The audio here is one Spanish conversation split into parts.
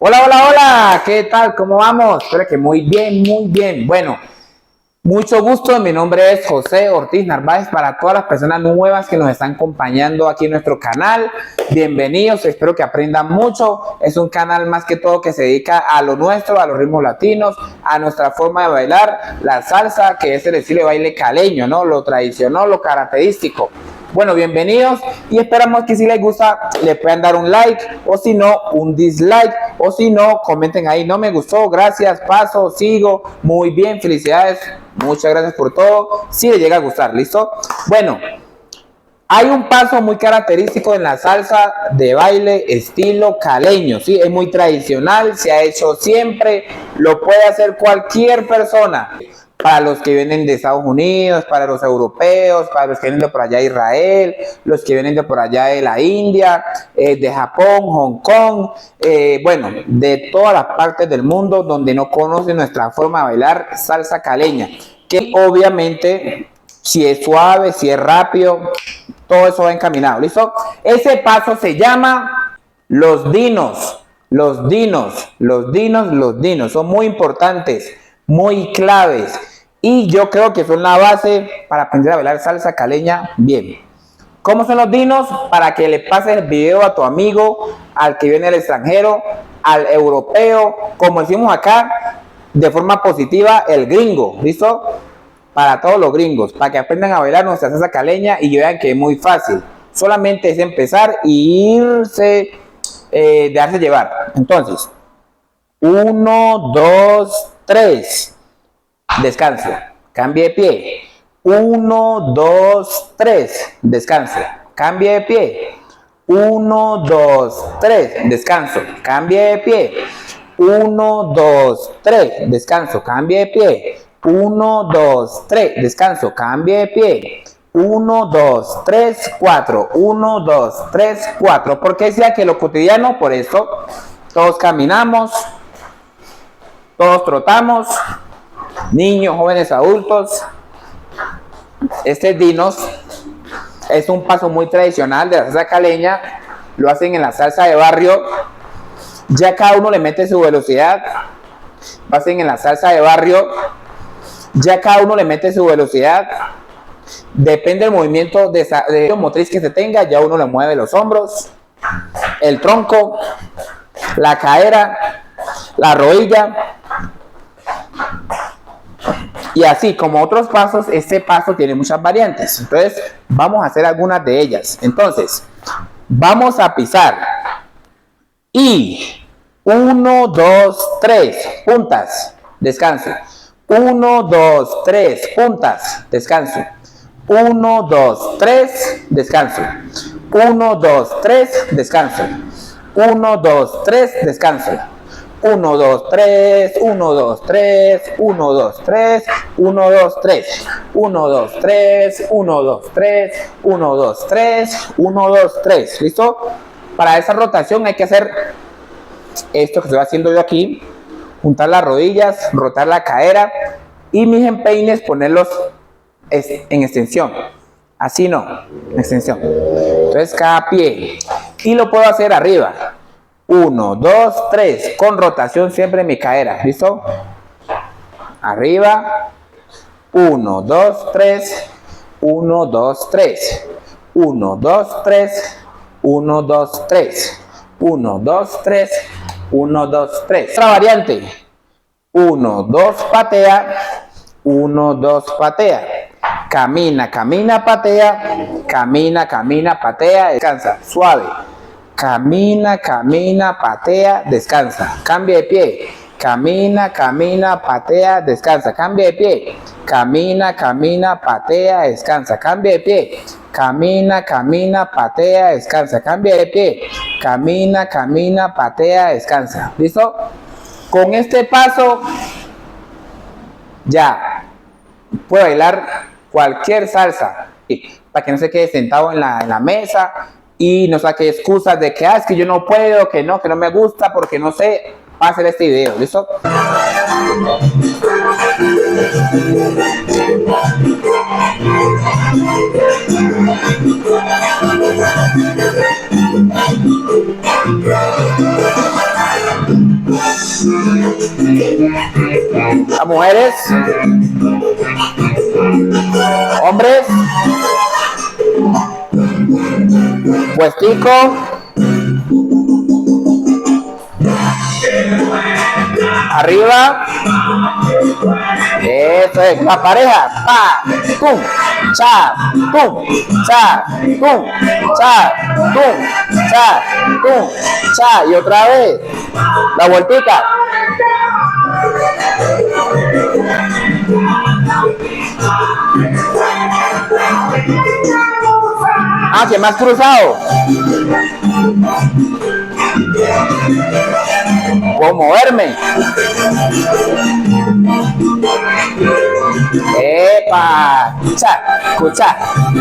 Hola, hola, hola, ¿qué tal? ¿Cómo vamos? Espero que muy bien, muy bien. Bueno, mucho gusto, mi nombre es José Ortiz Narváez. Para todas las personas nuevas que nos están acompañando aquí en nuestro canal, bienvenidos, espero que aprendan mucho. Es un canal más que todo que se dedica a lo nuestro, a los ritmos latinos, a nuestra forma de bailar, la salsa, que es el estilo de baile caleño, ¿no? Lo tradicional, lo característico. Bueno, bienvenidos y esperamos que si les gusta le puedan dar un like o si no un dislike o si no comenten ahí no me gustó, gracias, paso, sigo, muy bien, felicidades, muchas gracias por todo, si les llega a gustar, ¿listo? Bueno, hay un paso muy característico en la salsa de baile estilo caleño, ¿sí? Es muy tradicional, se ha hecho siempre, lo puede hacer cualquier persona. Para los que vienen de Estados Unidos, para los europeos, para los que vienen de por allá de Israel, los que vienen de por allá de la India, de Japón, Hong Kong, bueno, de todas las partes del mundo donde no conocen nuestra forma de bailar salsa caleña, que obviamente si es suave, si es rápido, todo eso va encaminado, ¿listo? Ese paso se llama los dinos, los dinos, los dinos, los dinos, son muy importantes, muy claves y yo creo que son la base para aprender a bailar salsa caleña bien. ¿Cómo son los dinos? Para que le pases el video a tu amigo, al que viene del extranjero, al europeo, como decimos acá, de forma positiva, el gringo, ¿listo? Para todos los gringos, para que aprendan a bailar nuestra salsa caleña y vean que es muy fácil. Solamente es empezar y irse, dejarse llevar. Entonces, 1, 2, 3. Descanso. Cambie de pie. 1, 2, 3. Descanso. Cambie de pie. 1, 2, 3. Descanso. Cambie de pie. 1, 2, 3. Descanso. Cambie de pie. 1, 2, 3. Descanso. Cambie de pie. 1, 2, 3, 4. 1, 2, 3, 4. ¿Por qué decía que lo cotidiano? Por eso todos caminamos, todos trotamos, niños, jóvenes, adultos. Este dinos es un paso muy tradicional de la salsa caleña. Lo hacen en la salsa de barrio. Ya cada uno le mete su velocidad. Lo hacen en la salsa de barrio. Ya cada uno le mete su velocidad. Depende del movimiento de motriz que se tenga. Ya uno le mueve los hombros, el tronco, la cadera, la rodilla. Y así como otros pasos, este paso tiene muchas variantes. Entonces, vamos a hacer algunas de ellas. Entonces, vamos a pisar. Y 1, 2, 3, puntas, descanso. 1, 2, 3, puntas, descanso. 1, 2, 3, descanso. 1, 2, 3, descanso. 1, 2, 3, descanso. 1, 2, 3, 1, 2, 3, 1, 2, 3, 1, 2, 3, 1, 2, 3, 1, 2, 3, 1, 2, 3, 1, 2, 3. ¿Listo? Para esa rotación hay que hacer esto que estoy haciendo yo aquí. Juntar las rodillas, rotar la cadera y mis empeines ponerlos en extensión. Así no, en extensión. Entonces cada pie. Y lo puedo hacer arriba. 1, 2, 3, con rotación siempre en mi cadera, ¿listo? Arriba, 1, 2, 3, 1, 2, 3, 1, 2, 3, 1, 2, 3, 1, 2, 3, 1, 2, 3. Otra variante, 1, 2, patea, 1, 2, patea, camina, camina, patea, camina, camina, patea, descansa, suave. Camina, camina, patea, descansa. Cambia de pie. Camina, camina, patea, descansa. Cambia de pie. Camina, camina, patea, descansa. Cambia de pie. Camina, camina, patea, descansa. Cambia de pie. Camina, camina, patea, descansa. ¿Listo? Con este paso ya puede bailar cualquier salsa. Para que no se quede sentado en la mesa y no saque excusas de que es que yo no puedo, que no me gusta, porque no sé. Va a hacer este video, ¿listo? Las mujeres, hombres, puestico, arriba, eso es, la pareja, pa, pum, cha, pum, cha, pum, cha, pum, cha, pum, cha, y otra vez, la vueltica. Ah, que más cruzado. Puedo moverme. Epa, cha, escucha,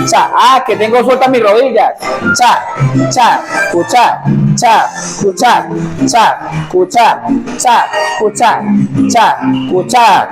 cha. Ah, que tengo sueltas mis rodillas. Cha, cha, escucha, cha, escucha, cha, escucha, cha, escucha, cha, escucha.